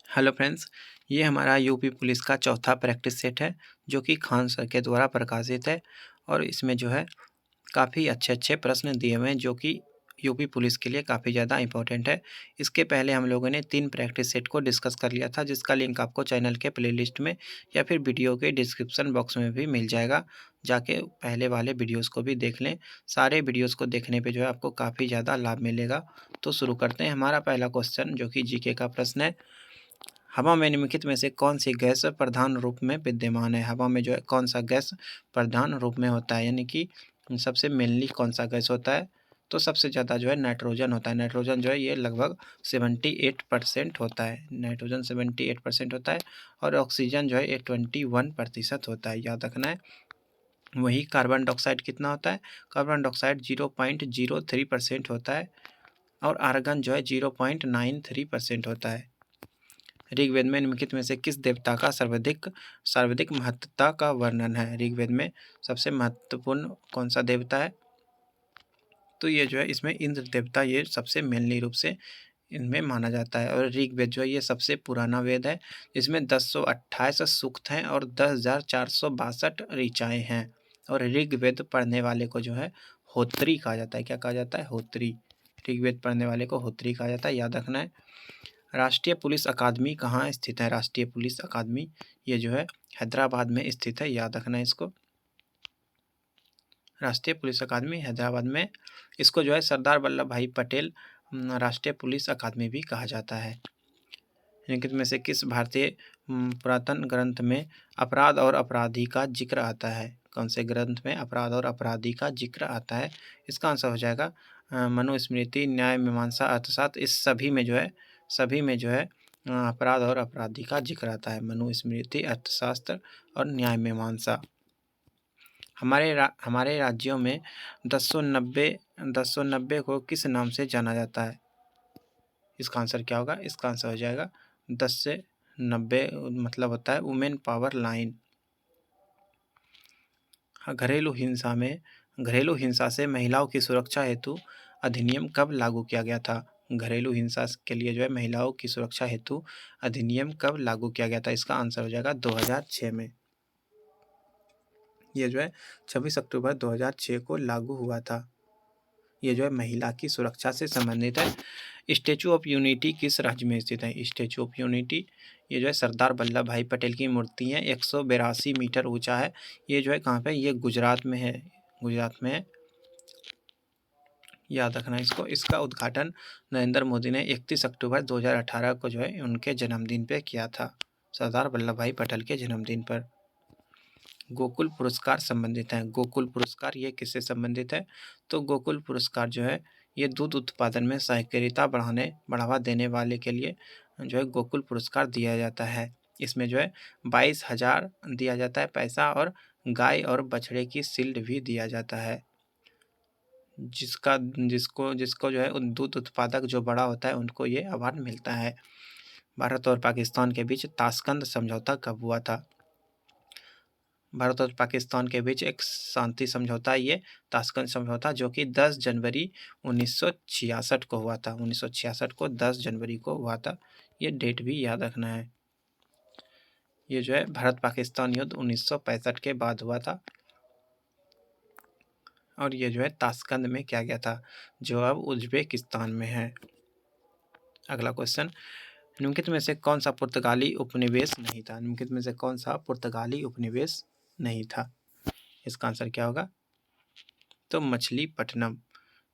Hello friends, ये हमारा UP police का चौथा प्रैक्टिस सेट है जो कि खान सर के द्वारा प्रकाशित है और इसमें जो है काफ़ी अच्छे-अच्छे प्रश्न दिए हुए हैं जो कि यूपी पुलिस के लिए काफ़ी ज़्यादा इम्पोर्टेंट है। इसके पहले हम लोगों ने 3 प्रैक्टिस सेट को डिस्कस कर लिया था जिसका लिंक आपको चैनल के प्लेलिस्ट में या फिर वीडियो के डिस्क्रिप्शन बॉक्स में भी मिल जाएगा। जाके पहले वाले वीडियोज़ को भी देख लें। सारे वीडियोज़ को देखने पे जो है आपको काफ़ी ज़्यादा लाभ मिलेगा। तो शुरू करते हैं। हमारा पहला क्वेश्चन जो कि जीके का प्रश्न है। हवा में निम्नलिखित में से कौन-सी गैस प्रधान रूप में विद्यमान है? हवा में जो है कौन-सा गैस प्रधान रूप में होता है? यानी कि सबसे मेनली कौन-सा गैस होता है? तो सबसे ज़्यादा जो है नाइट्रोजन होता है। नाइट्रोजन जो है ये लगभग 78% होता है। नाइट्रोजन 78% होता है और ऑक्सीजन जो है ये 21% होता है, याद रखना है। वहीं कार्बन डाइऑक्साइड कितना होता है? कार्बन डाइऑक्साइड 0.03% होता है और आर्गन जो है 0.93% होता है। ऋग्वेद में निम्नलिखित में से किस देवता का सर्वाधिक सर्वाधिक महत्ता का वर्णन है? ऋग्वेद में सबसे महत्वपूर्ण कौन सा देवता है? तो ये जो है इसमें इंद्र देवता ये सबसे मेनली रूप से इनमें माना जाता है और ऋग्वेद जो है ये सबसे पुराना वेद है। इसमें 1028 सूक्त हैं और 10,462 ऋचाएँ हैं और ऋग्वेद पढ़ने वाले को जो है होत्री कहा जाता है। क्या कहा जाता है? होत्री। ऋग्वेद पढ़ने वाले को होत्री कहा जाता है, याद रखना है। राष्ट्रीय पुलिस अकादमी कहाँ स्थित है? राष्ट्रीय पुलिस अकादमी ये जो है हैदराबाद में स्थित है, याद रखना है इसको। राष्ट्रीय पुलिस अकादमी हैदराबाद में। इसको जो है सरदार वल्लभ भाई पटेल राष्ट्रीय पुलिस अकादमी भी कहा जाता है। निम्नलिखित में से किस भारतीय पुरातन ग्रंथ में अपराध और अपराधी का जिक्र आता है? कौन से ग्रंथ में अपराध और अपराधी का जिक्र आता है? इसका आंसर हो जाएगा मनुस्मृति, न्याय मीमांसा, अर्थशास्त्र। इस सभी में जो है अपराध और अपराधी का जिक्र आता है। मनुस्मृति, अर्थशास्त्र और न्याय मीमांसा। हमारे राज्यों में 1090 को किस नाम से जाना जाता है? इसका आंसर क्या होगा? इसका आंसर हो जाएगा 10 से 90 मतलब होता है वुमेन पावर लाइन। घरेलू हिंसा से महिलाओं की सुरक्षा हेतु अधिनियम कब लागू किया गया था? घरेलू हिंसा के लिए जो है महिलाओं की सुरक्षा हेतु अधिनियम कब लागू किया गया था? इसका आंसर हो जाएगा 2006 में। ये जो है 26 अक्टूबर 2006 को लागू हुआ था। ये जो है महिला की सुरक्षा से संबंधित है। स्टैचू ऑफ यूनिटी किस राज्य में स्थित है? स्टैचू ऑफ यूनिटी ये जो है सरदार वल्लभ भाई पटेल की मूर्ति है, 182 मीटर ऊंचा है। ये जो है कहाँ पे? ये गुजरात में है। गुजरात में है, याद रखना इसको। इसका उद्घाटन नरेंद्र मोदी ने 31 अक्टूबर 2018 को जो है उनके जन्मदिन पे किया था, सरदार वल्लभ भाई पटेल के जन्मदिन पर। गोकुल पुरस्कार संबंधित हैं। गोकुल पुरस्कार ये किससे संबंधित है? तो गोकुल पुरस्कार जो है ये दूध उत्पादन में सहकारिता बढ़ावा देने वाले के लिए जो है गोकुल पुरस्कार दिया जाता है। इसमें जो है 22,000 दिया जाता है पैसा और गाय और बछड़े की शील्ड भी दिया जाता है। जिसको जिसको जो है दूध उत्पादक जो बड़ा होता है उनको ये अवार्ड मिलता है। भारत और पाकिस्तान के बीच ताशकंद समझौता कब हुआ था? भारत और पाकिस्तान के बीच एक शांति समझौता है ये ताशकंद समझौता, जो कि 10 जनवरी 1966 को हुआ था। 1966 को 10 जनवरी को हुआ था। ये डेट भी याद रखना है। ये जो है भारत पाकिस्तान युद्ध 1965 के बाद हुआ था और ये जो है ताशकंद में किया गया था, जो अब उज्बेकिस्तान में है। अगला क्वेश्चन, निम्नलिखित में से कौन सा पुर्तगाली उपनिवेश नहीं था? निम्नलिखित में से कौन सा पुर्तगाली उपनिवेश नहीं था? इसका आंसर क्या होगा? तो मछलीपट्टनम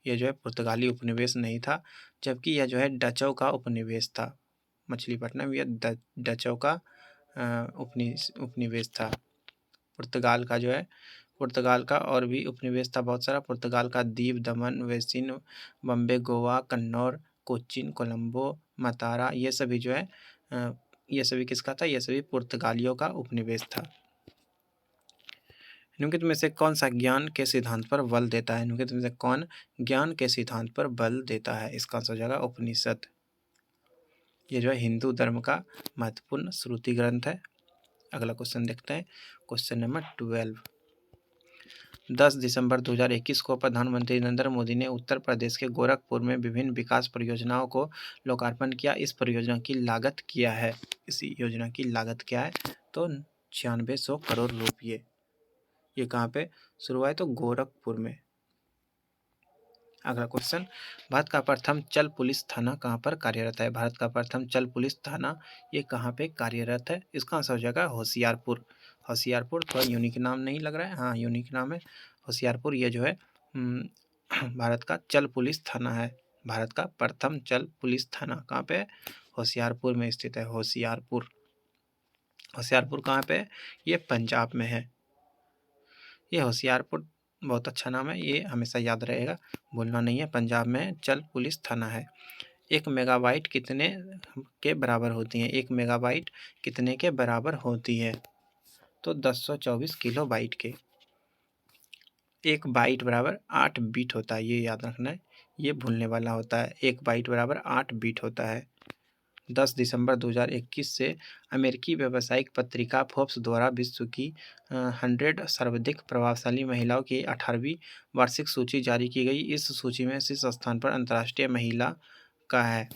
ये जो है पुर्तगाली उपनिवेश नहीं था, जबकि यह जो है डचों का उपनिवेश था। मछलीपट्टनम यह डचों का उपनिवेश था। पुर्तगाल का और भी उपनिवेश था बहुत सारा। पुर्तगाल का दीव दमन, वेसिन, बम्बे, गोवा, कन्नौर, कोचीन, कोलंबो, मतारा ये सभी जो है ये सभी किसका था? ये सभी पुर्तगालियों का उपनिवेश था। निम्नलिखित में से कौन सा ज्ञान के सिद्धांत पर बल देता है? निम्नलिखित में से कौन ज्ञान के सिद्धांत पर बल देता है? इसका आंसर हो जाएगा उपनिषद। ये जो है हिंदू धर्म का महत्वपूर्ण श्रुति ग्रंथ है। अगला क्वेश्चन देखते हैं, क्वेश्चन नंबर 12। 10 दिसंबर 2021 को प्रधानमंत्री नरेंद्र मोदी ने उत्तर प्रदेश के गोरखपुर में विभिन्न विकास परियोजनाओं को लोकार्पण किया। इस परियोजना की लागत क्या है? इस योजना की लागत क्या है? तो 9600 करोड़ रुपये। ये कहाँ पे शुरू हुआ है? तो गोरखपुर में। अगला क्वेश्चन, भारत का प्रथम चल पुलिस थाना कहाँ पर कार्यरत है? भारत का प्रथम चल पुलिस थाना ये कहाँ पे कार्यरत है? इसका आंसर हो जाएगा होशियारपुर। होशियारपुर, थोड़ा यूनिक नाम नहीं लग रहा है? हाँ, यूनिक नाम है होशियारपुर। ये जो है भारत का चल पुलिस थाना है। भारत का प्रथम चल पुलिस थाना कहाँ पे है? होशियारपुर में स्थित है। होशियारपुर। होशियारपुर कहाँ पे है? ये पंजाब में है। ये होशियारपुर बहुत अच्छा नाम है, ये हमेशा याद रहेगा, भूलना नहीं है। पंजाब में चल पुलिस थाना है। 1 मेगाबाइट कितने के बराबर होती है? 1 मेगाबाइट कितने के बराबर होती है? तो 1024 किलो बाइट के। 1 बाइट बराबर 8 बीट होता है, ये याद रखना है, ये भूलने वाला होता है। 1 बाइट बराबर 8 बीट होता है। 10 दिसंबर 2021 से अमेरिकी व्यावसायिक पत्रिका फोर्ब्स द्वारा विश्व की 100 सर्वाधिक प्रभावशाली महिलाओं की 18वीं वार्षिक सूची जारी की गई। इस सूची में शीर्ष स्थान पर अंतर्राष्ट्रीय महिला का है।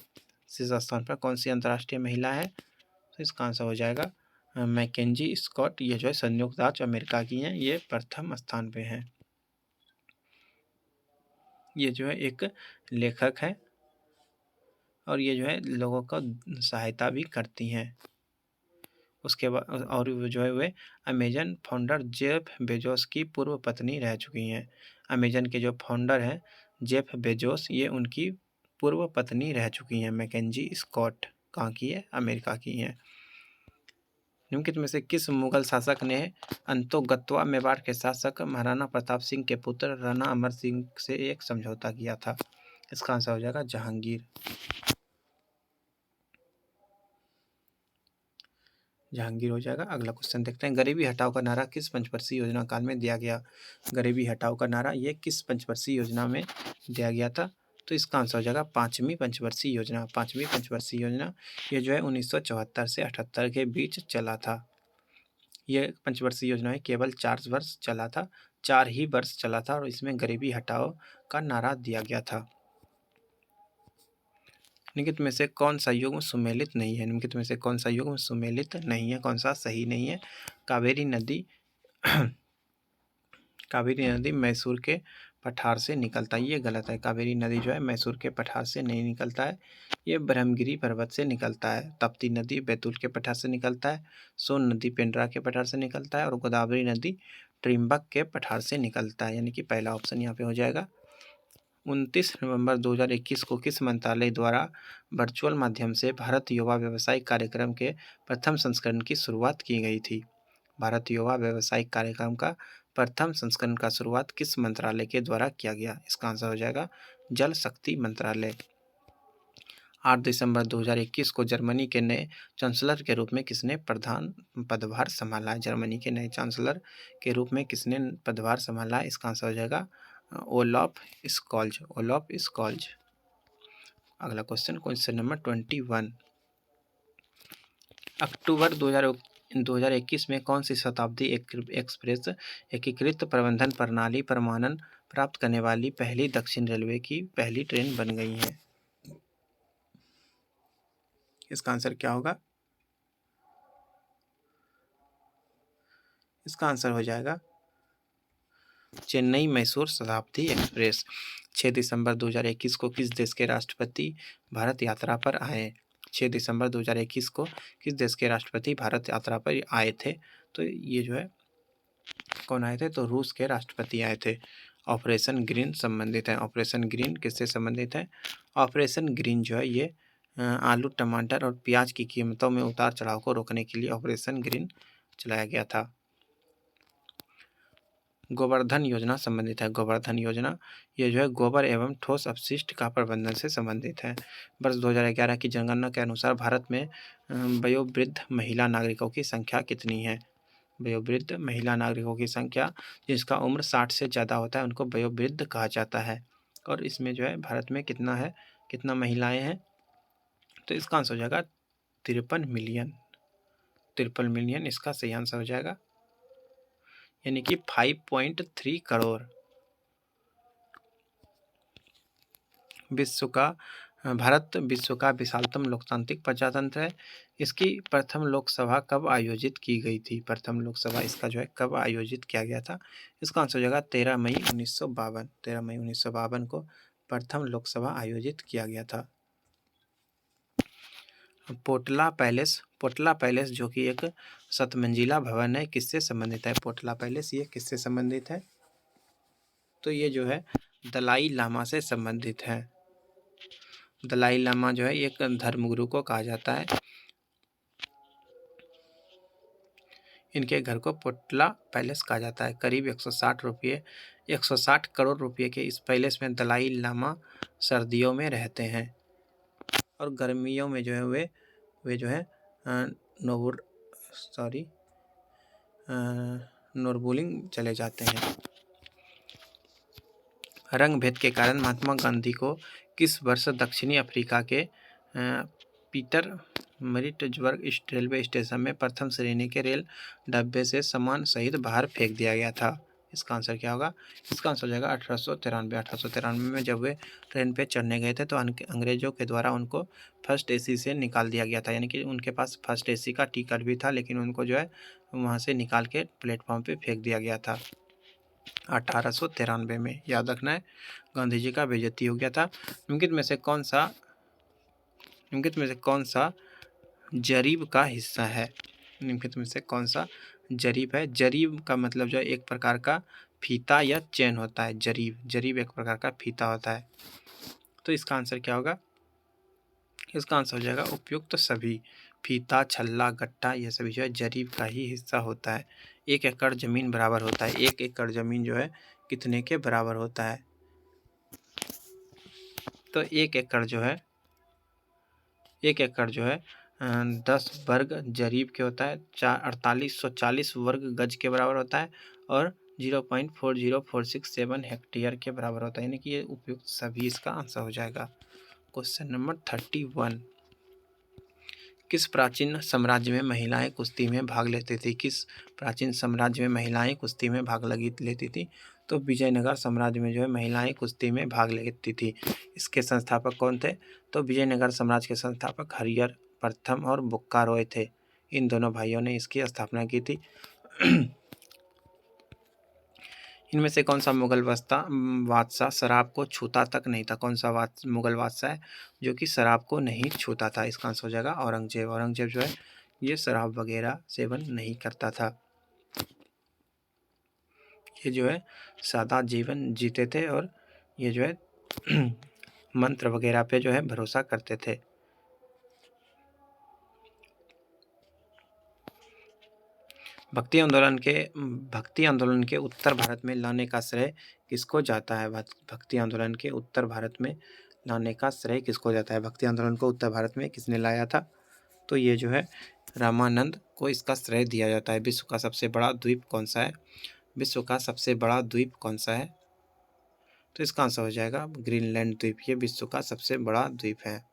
शीर्ष स्थान पर कौन सी अंतर्राष्ट्रीय महिला है? तो इसका आंसर हो जाएगा मैकेंजी स्कॉट। ये जो है संयुक्त राज्य अमेरिका की हैं, ये प्रथम स्थान पे हैं। ये जो है एक लेखक है और ये जो है लोगों को सहायता भी करती हैं। उसके बाद और जो है वे अमेजन फाउंडर जेफ बेजोस की पूर्व पत्नी रह चुकी हैं। अमेजन के जो फाउंडर हैं जेफ बेजोस, ये उनकी पूर्व पत्नी रह चुकी हैं। मैकेंजी स्कॉट कहाँ की है? अमेरिका की हैं। निम्नलिखित में से किस मुगल शासक ने अंतोगत्वा मेवाड़ के शासक महाराणा प्रताप सिंह के पुत्र राणा अमर सिंह से एक समझौता किया था? इसका आंसर हो जाएगा जहांगीर। जहांगीर हो जाएगा। अगला क्वेश्चन देखते हैं, गरीबी हटाओ का नारा किस पंचवर्षीय योजना काल में दिया गया? गरीबी हटाओ का नारा ये किस पंचवर्षीय योजना में दिया गया था? तो इसका आंसर हो जाएगा 5वीं पंचवर्षीय योजना। 5वीं पंचवर्षीय योजना ये जो है 1974 से 78 के बीच चला था। ये पंचवर्षीय योजना है, केवल 4 वर्ष चला था, 4 ही वर्ष चला था और इसमें गरीबी हटाओ का नारा दिया गया था। निम्नलिखित में से कौन सा युग्म सुमेलित नहीं है? निम्नलिखित में से कौन सा युग्म सुमेलित नहीं है? कौन सा सही नहीं है? कावेरी नदी कावेरी नदी मैसूर के पठार से निकलता है, ये गलत है। कावेरी नदी जो है मैसूर के पठार से नहीं निकलता है, ये ब्रह्मगिरी पर्वत से निकलता है। तप्ती नदी बैतूल के पठार से निकलता है, सोन नदी पेंड्रा के पठार से निकलता है और गोदावरी नदी त्रिम्बक के पठार से निकलता है, यानी कि पहला ऑप्शन यहाँ पे हो जाएगा। 29 नवंबर 2021 को किस मंत्रालय द्वारा वर्चुअल माध्यम से भारत युवा व्यवसायिक कार्यक्रम के प्रथम संस्करण की शुरुआत की गई थी? भारत युवा व्यवसायिक कार्यक्रम का प्रथम संस्करण का शुरुआत किस मंत्रालय के द्वारा किया गया? इसका आंसर हो जाएगा जल शक्ति मंत्रालय। 8 दिसंबर 2021 को जर्मनी के नए चांसलर के रूप में किसने प्रधान पदभार संभाला? जर्मनी के नए चांसलर के रूप में किसने पदभार संभाला? इसका आंसर हो जाएगा ओलाफ स्कॉल्ज। Olaf Scholz. अगला क्वेश्चन, क्वेश्चन नंबर 21, अक्टूबर 2021 में कौन सी शताब्दी एक्सप्रेस एकीकृत प्रबंधन प्रणाली प्रमाणन प्राप्त करने वाली पहली दक्षिण रेलवे की पहली ट्रेन बन गई है? इसका आंसर क्या होगा? इसका आंसर हो जाएगा चेन्नई मैसूर शताब्दी एक्सप्रेस। 6 दिसंबर 2021 को किस देश के राष्ट्रपति भारत यात्रा पर आए? 6 दिसंबर 2021 को किस देश के राष्ट्रपति भारत यात्रा पर आए थे? तो ये जो है कौन आए थे? तो रूस के राष्ट्रपति आए थे। ऑपरेशन ग्रीन संबंधित है। ऑपरेशन ग्रीन किससे संबंधित है? ऑपरेशन ग्रीन जो है ये आलू टमाटर और प्याज की कीमतों में उतार चढ़ाव को रोकने के लिए ऑपरेशन ग्रीन चलाया गया था। गोवर्धन योजना संबंधित है। गोवर्धन योजना ये जो है गोबर एवं ठोस अपशिष्ट का प्रबंधन से संबंधित है। वर्ष 2011 की जनगणना के अनुसार भारत में वयोवृद्ध महिला नागरिकों की संख्या कितनी है? वयोवृद्ध महिला नागरिकों की संख्या, जिसका उम्र 60 से ज़्यादा होता है उनको वयोवृद्ध कहा जाता है। और इसमें जो है भारत में कितना है, कितना महिलाएं हैं? तो इसका आंसर हो जाएगा 53 मिलियन। 53 मिलियन इसका सही आंसर हो जाएगा। यानी कि 5.3 करोड़। भारत विश्व का विशालतम लोकतांत्रिक प्रजातंत्र है। इसकी प्रथम लोकसभा कब आयोजित की गई थी? प्रथम लोकसभा इसका जो है कब आयोजित किया गया था? इसका आंसर हो जाएगा 13 मई 1952। 13 मई 1952 को प्रथम लोकसभा आयोजित किया गया था। पोटला पैलेस जो कि एक 7 मंजिला भवन है, किससे संबंधित है? पोटला पैलेस ये किससे संबंधित है? तो ये जो है दलाई लामा से संबंधित है। दलाई लामा जो है एक धर्मगुरु को कहा जाता है। इनके घर को पोटला पैलेस कहा जाता है। करीब 160 करोड़ रुपए के इस पैलेस में दलाई लामा सर्दियों में रहते हैं और गर्मियों में जो है वे जो है नोरबुलिंग चले जाते हैं। रंग भेद के कारण महात्मा गांधी को किस वर्ष दक्षिणी अफ्रीका के पीटर मरिट्जबर्ग रेलवे स्टेशन में प्रथम श्रेणी के रेल डब्बे से सामान सहित बाहर फेंक दिया गया था? इसका आंसर क्या होगा? इसका आंसर हो जाएगा 1893। 1893 में जब वे ट्रेन पे चढ़ने गए थे तो अंग्रेजों के द्वारा उनको फर्स्ट एसी से निकाल दिया गया था। यानी कि उनके पास फर्स्ट एसी का टिकट भी था, लेकिन उनको जो है वहाँ से निकाल के प्लेटफॉर्म पे फेंक दिया गया था 1893 में। याद रखना है, गांधी जी का बेइज्जती हो गया था। निम्नलिखित में से कौन सा जरीब का हिस्सा है? निम्नलिखित में से कौन सा जरीब है? जरीब का मतलब जो है एक प्रकार का फीता या चैन होता है। जरीब एक प्रकार का फीता होता है। तो इसका आंसर क्या होगा? इसका आंसर हो जाएगा उपयुक्त सभी। फीता, छल्ला, गट्टा ये सभी जो है जरीब का ही हिस्सा होता है। 1 एकड़ जमीन बराबर होता है। 1 एकड़ जमीन जो है कितने के बराबर होता है? तो 1 एकड़ जो है 10 वर्ग जरीब के होता है। 4840 वर्ग गज के बराबर होता है और 0.40467 हेक्टेयर के बराबर होता है। यानी कि ये उपयुक्त सभी इसका आंसर हो जाएगा। Question number 31। किस प्राचीन साम्राज्य में महिलाएं कुश्ती में भाग लेती थी? किस प्राचीन साम्राज्य में महिलाएं कुश्ती में भाग लेती थी? तो विजयनगर साम्राज्य में जो है महिलाएं कुश्ती में भाग लेती थी। इसके संस्थापक कौन थे? तो विजयनगर साम्राज्य के संस्थापक हरिहर प्रथम और बुक्का रॉय थे। इन दोनों भाइयों ने इसकी स्थापना की थी। इनमें से कौन सा मुगल बादशाह शराब को छूता तक नहीं था? कौन सा मुगल बादशाह है जो कि शराब को नहीं छूता था? इसका आंसर हो जाएगा औरंगजेब। औरंगजेब जो है ये शराब वगैरह सेवन नहीं करता था। ये जो है सादा जीवन जीते थे और ये जो है मंत्र वगैरह पे जो है भरोसा करते थे। भक्ति आंदोलन के उत्तर भारत में लाने का श्रेय किसको जाता है? भक्ति आंदोलन के उत्तर भारत में लाने का श्रेय किसको जाता है? भक्ति आंदोलन को उत्तर भारत में किसने लाया था? तो ये जो है रामानंद को इसका श्रेय दिया जाता है। विश्व का सबसे बड़ा द्वीप कौन सा है? विश्व का सबसे बड़ा द्वीप कौन सा है? तो इसका आंसर हो जाएगा ग्रीनलैंड द्वीप। ये विश्व का सबसे बड़ा द्वीप है।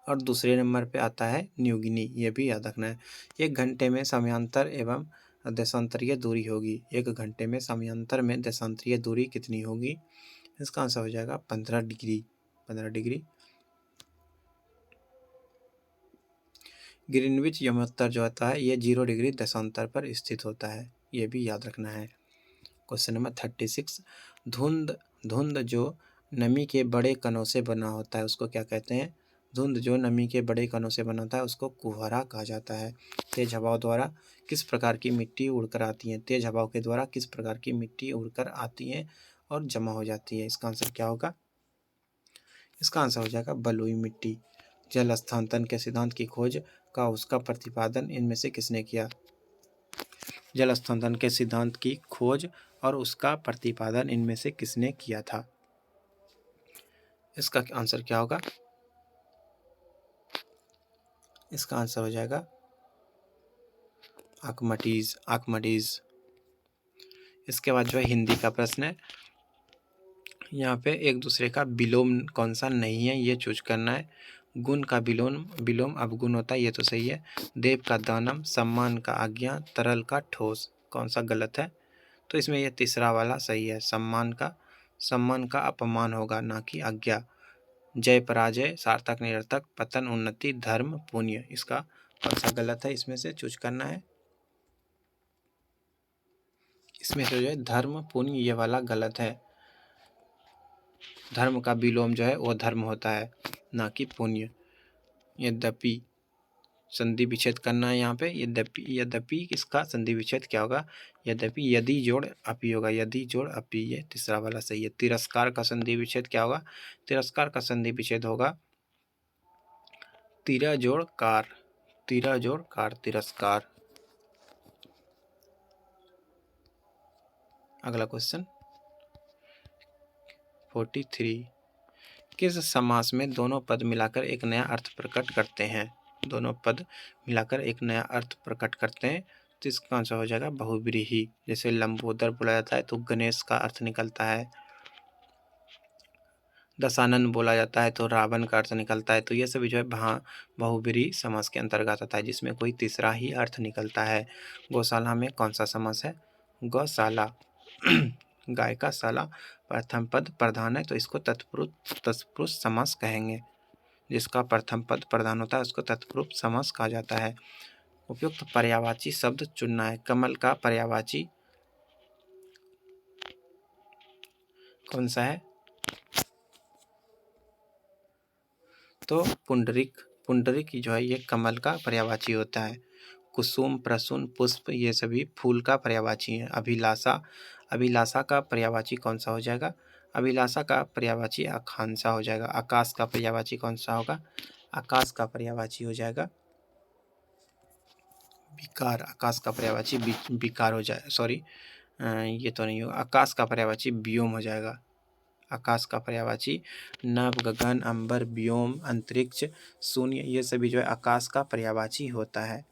और दूसरे नंबर पे आता है न्यू गिनी। ये भी याद रखना है। 1 घंटे में समयांतर एवं देशांतरीय दूरी होगी। 1 घंटे में समयांतर में देशांतरीय दूरी कितनी होगी? इसका आंसर हो जाएगा 15 डिग्री। 15 डिग्री। ग्रीनविच यमोत्तर जो होता है ये 0 डिग्री देशांतर पर स्थित होता है। ये भी याद रखना है। Question number 36। धुंध जो नमी के बड़े कणों से बना होता है उसको क्या कहते हैं? धुंध जो नमी के बड़े कणों से बना होता है उसको कुहरा कहा जाता है। तेज हवाओं द्वारा किस प्रकार की मिट्टी उड़कर आती है? तेज हवाओं के द्वारा किस प्रकार की मिट्टी उड़कर आती है और जमा हो जाती है? इसका आंसर क्या होगा? इसका आंसर हो जाएगा बलुई मिट्टी। जल हस्तांतरण के सिद्धांत की खोज का उसका प्रतिपादन इनमें से किसने किया? जल हस्तांतरण के सिद्धांत की खोज और उसका प्रतिपादन इनमें से किसने किया था? इसका आंसर क्या होगा? इसका आंसर हो जाएगा आर्किमिडीज। इसके बाद जो है हिंदी का प्रश्न है। यहाँ पे एक दूसरे का विलोम कौन सा नहीं है ये चूज करना है। गुण का विलोम विलोम अवगुण होता है, ये तो सही है। देव का दानम, सम्मान का आज्ञा, तरल का ठोस, कौन सा गलत है? तो इसमें ये तीसरा वाला सही है। सम्मान का अपमान होगा, ना कि आज्ञा। जय पराजय, सार्थक निरर्थक, पतन उन्नति, धर्म पुण्य, इसका कौन सा गलत है? इसमें से चूज करना है। इसमें से जो है धर्म पुण्य ये वाला गलत है। धर्म का विलोम जो है वो धर्म होता है, ना कि पुण्य। यद्यपि संधि विच्छेद करना है यहाँ पे। यद्यपि इसका संधि विच्छेद क्या होगा? यद्यपि, यदि जोड़ अपि होगा, यदि जोड़ अपि, ये तीसरा वाला सही है। तिरस्कार का संधि विच्छेद क्या होगा? तिरस्कार का संधि विच्छेद होगा तिरा जोड़ कार, तिरा जोड़ कार, तिरस्कार। अगला क्वेश्चन 43, किस समास में दोनों पद मिलाकर एक नया अर्थ प्रकट करते हैं? दोनों पद मिलाकर एक नया अर्थ प्रकट करते हैं, तो इसका कौन सा हो जाएगा? बहुव्रीहि। जैसे लंबोदर बोला जाता है तो गणेश का अर्थ निकलता है। दशानन बोला जाता है तो रावण का अर्थ निकलता है। तो ये सभी जो है बहुव्रीहि समास के अंतर्गत आता है, जिसमें कोई तीसरा ही अर्थ निकलता है। गौशाला में कौन सा समास है? गौशाला। गाय का शाला प्रथम पद प्रधान है, तो इसको तत्पुरुष समास कहेंगे। जिसका प्रथम पद प्रधान होता है उसको तत्पुरुष समास कहा जाता है। उपयुक्त पर्यायवाची शब्द चुनना है। कमल का पर्यायवाची कौन सा है? तो पुंडरिक। पुंडरिक जो है ये कमल का पर्यायवाची होता है। कुसुम, प्रसून, पुष्प ये सभी फूल का पर्यायवाची है। अभिलाषा, अभिलाषा का पर्यायवाची कौन सा हो जाएगा? अभिलाषा का पर्यायवाची आकांक्षा हो जाएगा। आकाश का पर्यायवाची कौन सा होगा? आकाश का पर्यायवाची हो जाएगा विकार। आकाश का पर्यायवाची विकार हो जाए, सॉरी ये तो नहीं होगा। आकाश का पर्यायवाची व्योम हो जाएगा। आकाश का पर्यायवाची नभ, गगन, अंबर, व्योम, अंतरिक्ष, शून्य ये सभी जो है आकाश का पर्यायवाची होता है।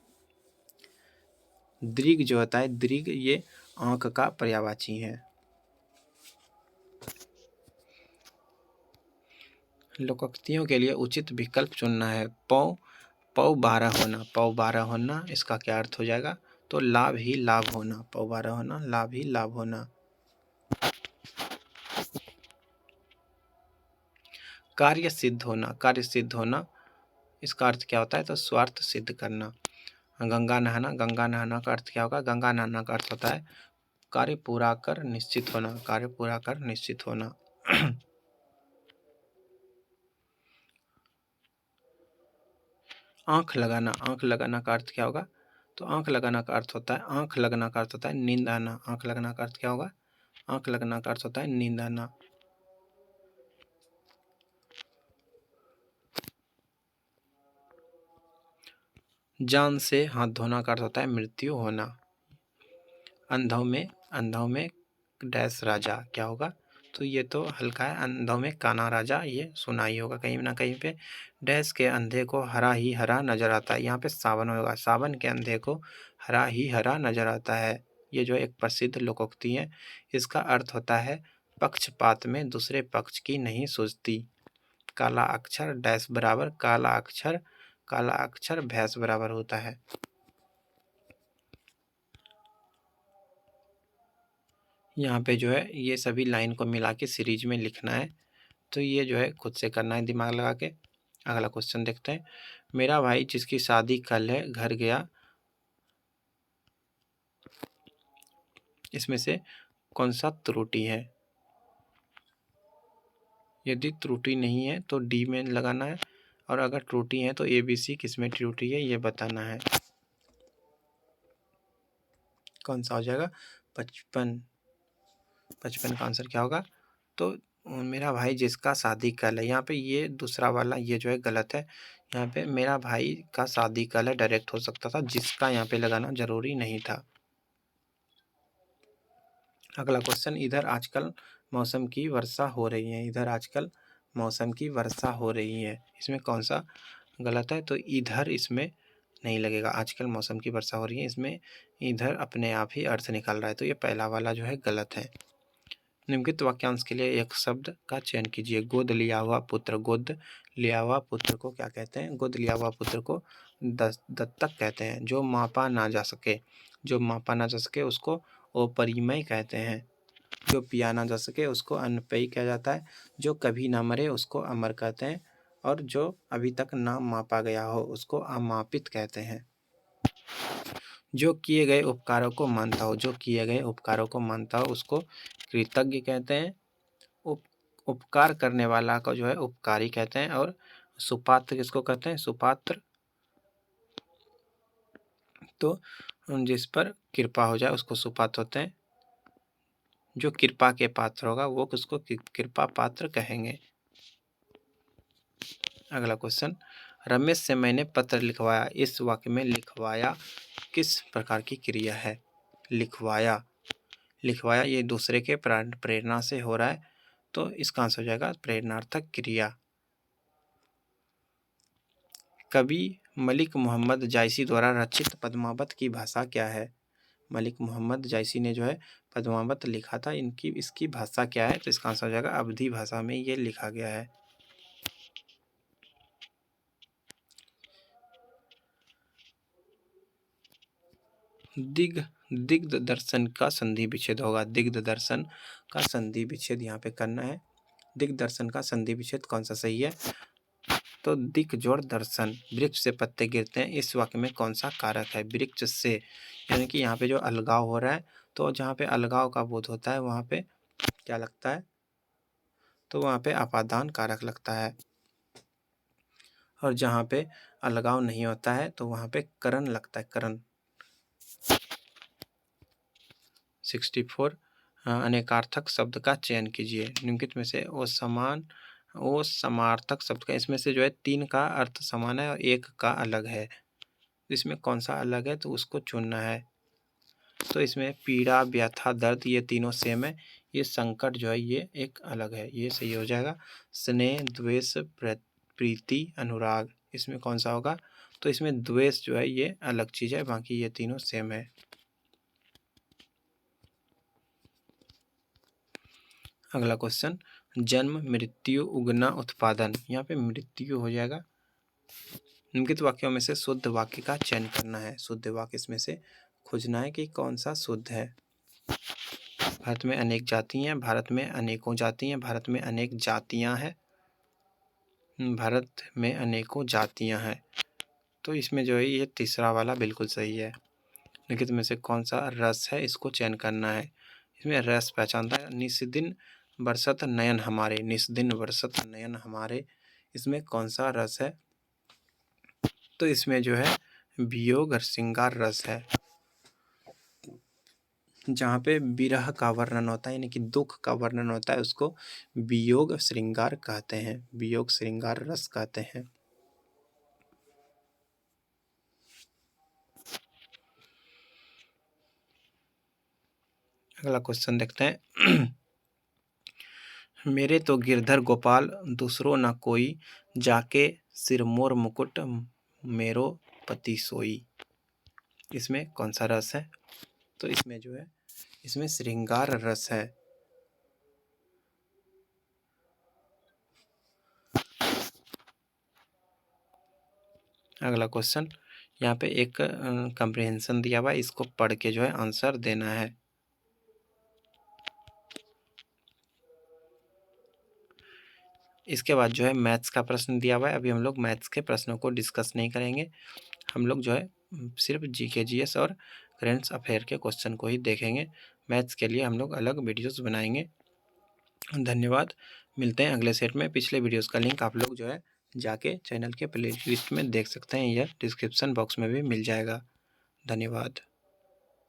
दृग जो होता है, दृग ये आंख का पर्यायवाची है। लोकोक्तियों के लिए उचित विकल्प चुनना है। पौ 12 होना, पौ 12 होना, इसका क्या अर्थ हो जाएगा? तो लाभ ही लाभ होना। पौ 12 होना, लाभ ही लाभ होना। कार्य सिद्ध होना, कार्य सिद्ध होना, इसका अर्थ क्या होता है? तो स्वार्थ सिद्ध करना। गंगा नहाना, गंगा नहाना का अर्थ क्या होगा? गंगा नहाना का अर्थ होता है कार्य पूरा कर निश्चित होना, कार्य पूरा कर निश्चित होना। आंख लगाना, आंख लगाना का अर्थ क्या होगा? तो आंख लगाना का अर्थ होता है, आंख लगना का अर्थ होता है नींद आना। आंख लगना का अर्थ क्या होगा? आंख लगना का अर्थ होता है नींद आना। जान से हाथ धोना का अर्थ होता है मृत्यु होना। अंधों में डैश राजा क्या होगा? तो ये तो हल्का है। अंधों में काना राजा, ये सुना ही होगा कहीं ना कहीं पे। डैश के अंधे को हरा ही हरा नजर आता है, यहाँ पे सावन होगा। सावन के अंधे को हरा ही हरा नजर आता है। ये जो एक प्रसिद्ध लोकोक्ति है, इसका अर्थ होता है पक्षपात में दूसरे पक्ष की नहीं सूझती। काला अक्षर डैश बराबर काला अक्षर भैंस बराबर होता है। यहाँ पे जो है ये सभी लाइन को मिला के सीरीज में लिखना है, तो ये जो है खुद से करना है दिमाग लगा के। अगला क्वेश्चन देखते हैं। मेरा भाई जिसकी शादी कल है घर गया, इसमें से कौन सा त्रुटि है? यदि त्रुटि नहीं है तो डी में लगाना है, और अगर त्रुटि है तो ए बी सी किस में त्रुटि है ये बताना है। कौन सा हो जाएगा? 55। 55 का आंसर क्या होगा? तो मेरा भाई जिसका शादी कल है, यहाँ पे ये दूसरा वाला ये जो है गलत है। यहाँ पे मेरा भाई का शादी कल है डायरेक्ट हो सकता था, जिसका यहाँ पे लगाना जरूरी नहीं था। अगला क्वेश्चन, इधर आजकल मौसम की वर्षा हो रही है। इधर आजकल मौसम की वर्षा हो रही है, इसमें कौन सा गलत है? तो इधर इसमें नहीं लगेगा। आजकल मौसम की वर्षा हो रही है, इसमें इधर अपने आप ही अर्थ निकल रहा है, तो ये पहला वाला जो है गलत है। निम्नलिखित वाक्यांश के लिए एक शब्द का चयन कीजिए। गोद लिया हुआ पुत्र। गोद लिया हुआ पुत्र को क्या कहते हैं? गोद लिया हुआ पुत्र को दत्तक कहते हैं। जो मापा ना जा सके, जो मापा ना जा सके उसको अपरिमेय कहते हैं। जो पिया ना जा सके उसको अनपेय कहा जाता है। जो कभी ना मरे उसको अमर कहते हैं। और जो अभी तक ना मापा गया हो उसको अमापित कहते हैं। जो किए गए उपकारों को मानता हो, जो किए गए उपकारों को मानता हो उसको कृतज्ञ कहते हैं। उपकार करने वाला को जो है उपकारी कहते हैं। और सुपात्र किसको कहते हैं? सुपात्र तो जिस पर कृपा हो जाए उसको सुपात्र होते हैं। जो कृपा के पात्र होगा वो किसको कृपा पात्र कहेंगे। अगला क्वेश्चन, रमेश से मैंने पत्र लिखवाया। इस वाक्य में लिखवाया किस प्रकार की क्रिया है? लिखवाया, लिखवाया ये दूसरे के प्रेरणा से हो रहा है, तो इसका आंसर हो जाएगा प्रेरणार्थक क्रिया। कवि मलिक मोहम्मद जायसी द्वारा रचित पद्मावत की भाषा क्या है? मलिक मोहम्मद जायसी ने जो है पद्मावत लिखा था, इसकी भाषा क्या है? तो इसका आंसर हो जाएगा अवधी भाषा में ये लिखा गया है। दिग्ध दर्शन का संधि विच्छेद होगा। दिग्ध दर्शन का संधि विच्छेद यहाँ पे करना है। दिग्ध दर्शन का संधि विच्छेद कौन सा सही है? तो दिक जोड़ दर्शन। वृक्ष से पत्ते गिरते हैं, इस वाक्य में कौन सा कारक है? वृक्ष से, यानी कि यहाँ पे जो अलगाव हो रहा है, तो जहाँ पे अलगाव का बोध होता है वहाँ पे क्या लगता है? तो वहाँ पे अपादान कारक लगता है। और जहाँ पे अलगाव नहीं होता है तो वहाँ पे करण लगता है, करण। 64 अनेकार्थक शब्द का चयन कीजिए। निम्नलिखित में से वो समार्थक शब्द का, इसमें से जो है 3 का अर्थ समान है और 1 का अलग है। इसमें कौन सा अलग है तो उसको चुनना है। तो इसमें पीड़ा, व्यथा, दर्द ये तीनों सेम है। ये संकट जो है ये एक अलग है, ये सही हो जाएगा। स्नेह, द्वेष, प्रीति, अनुराग, इसमें कौन सा होगा? तो इसमें द्वेष जो है ये अलग चीज़ है, बाकी ये तीनों सेम है। अगला क्वेश्चन, जन्म, मृत्यु, उगना, उत्पादन, यहाँ पे मृत्यु हो जाएगा। निम्नलिखित वाक्यों में से शुद्ध वाक्य का चयन करना है। शुद्ध वाक्य इसमें से खोजना है कि कौन सा शुद्ध है। भारत में अनेक जाति हैं, भारत में अनेकों जाति हैं, भारत में अनेक जातियां हैं, भारत में अनेकों जातियां हैं। तो इसमें जो है ये तीसरा वाला बिल्कुल सही है। निम्नलिखित में से कौन सा रस है, इसको चयन करना है। इसमें रस पहचानता है। निस्दिन बरसत नयन हमारे, निस्दिन बरसत नयन हमारे, इसमें कौन सा रस है? तो इसमें जो है वियोग श्रृंगार रस है। जहाँ पे विरह का वर्णन होता है, यानी कि दुख का वर्णन होता है, उसको वियोग श्रृंगार कहते हैं, वियोग श्रृंगार रस कहते हैं। अगला क्वेश्चन देखते हैं। मेरे तो गिरधर गोपाल दूसरो न कोई, जाके सिरमोर मुकुट मेरो पति सोई, इसमें कौन सा रस है? तो इसमें जो है इसमें श्रृंगार रस है। अगला क्वेश्चन, यहाँ पे एक कंप्रिहेंशन दिया हुआ है, इसको पढ़ के जो है आंसर देना है। इसके बाद जो है मैथ्स का प्रश्न दिया हुआ है। अभी हम लोग मैथ्स के प्रश्नों को डिस्कस नहीं करेंगे, हम लोग जो है सिर्फ जीके जीएस और करेंट्स अफेयर के क्वेश्चन को ही देखेंगे। मैथ्स के लिए हम लोग अलग वीडियोस बनाएंगे। धन्यवाद, मिलते हैं अगले सेट में। पिछले वीडियोस का लिंक आप लोग जो है जाके चैनल के प्ले लिस्ट में देख सकते हैं, यह डिस्क्रिप्शन बॉक्स में भी मिल जाएगा। धन्यवाद।